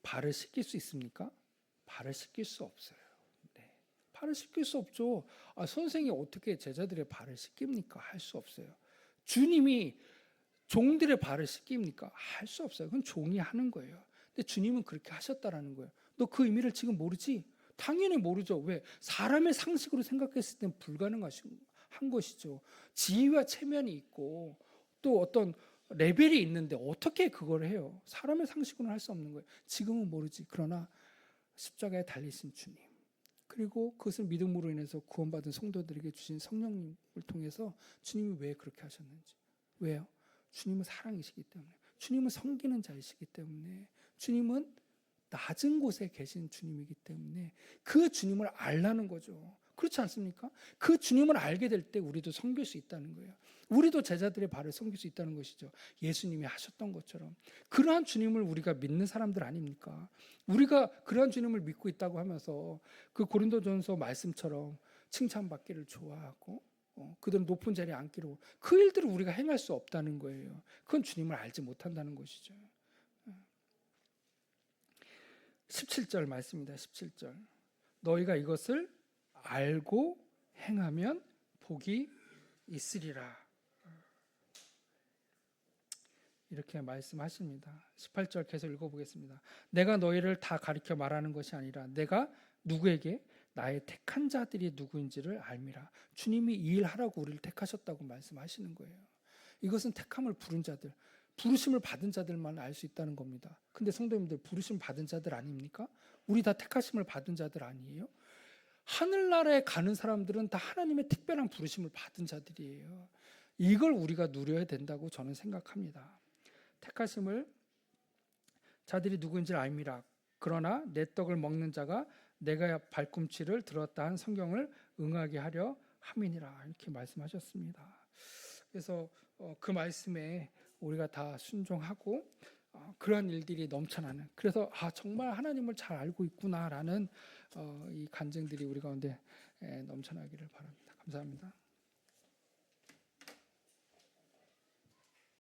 발을 씻길 수 있습니까? 발을 씻길 수 없어요. 네. 발을 씻길 수 없죠. 선생이 어떻게 제자들의 발을 씻깁니까? 할 수 없어요. 주님이 종들의 발을 씻깁니까? 할 수 없어요. 그건 종이 하는 거예요. 근데 주님은 그렇게 하셨다라는 거예요. 너 그 의미를 지금 모르지? 당연히 모르죠. 왜? 사람의 상식으로 생각했을 땐 불가능한 것이죠. 지위와 체면이 있고 또 어떤 레벨이 있는데 어떻게 그걸 해요? 사람의 상식으로는 할 수 없는 거예요. 지금은 모르지. 그러나 십자가에 달리신 주님, 그리고 그것을 믿음으로 인해서 구원받은 성도들에게 주신 성령님을 통해서 주님이 왜 그렇게 하셨는지. 왜요? 주님은 사랑이시기 때문에, 주님은 섬기는 자이시기 때문에, 주님은 낮은 곳에 계신 주님이기 때문에 그 주님을 알라는 거죠. 그렇지 않습니까? 그 주님을 알게 될 때 우리도 섬길 수 있다는 거예요. 우리도 제자들의 발을 섬길 수 있다는 것이죠. 예수님이 하셨던 것처럼. 그러한 주님을 우리가 믿는 사람들 아닙니까? 우리가 그러한 주님을 믿고 있다고 하면서 그 고린도전서 말씀처럼 칭찬받기를 좋아하고 그들은 높은 자리에 앉기로, 그 일들을 우리가 행할 수 없다는 거예요. 그건 주님을 알지 못한다는 것이죠. 17절 말씀입니다. 17절. 너희가 이것을 알고 행하면 복이 있으리라. 이렇게 말씀하십니다. 18절 계속 읽어보겠습니다. 내가 너희를 다 가리켜 말하는 것이 아니라 내가 누구에게 나의 택한 자들이 누구인지를 알미라. 주님이 이 일 하라고 우리를 택하셨다고 말씀하시는 거예요. 이것은 택함을 부른 자들, 부르심을 받은 자들만 알 수 있다는 겁니다. 근데 성도님들, 부르심 받은 자들 아닙니까? 우리 다 택하심을 받은 자들 아니에요? 하늘나라에 가는 사람들은 다 하나님의 특별한 부르심을 받은 자들이에요. 이걸 우리가 누려야 된다고 저는 생각합니다. 택하심을 자들이 누구인지를 알미라. 그러나 내 떡을 먹는 자가 내가 발꿈치를 들었다 한 성경을 응하게 하려 함이니라. 이렇게 말씀하셨습니다. 그래서 그 말씀에 우리가 다 순종하고 그러한 일들이 넘쳐나는, 그래서 정말 하나님을 잘 알고 있구나라는 이 간증들이 우리 가운데 넘쳐나기를 바랍니다. 감사합니다.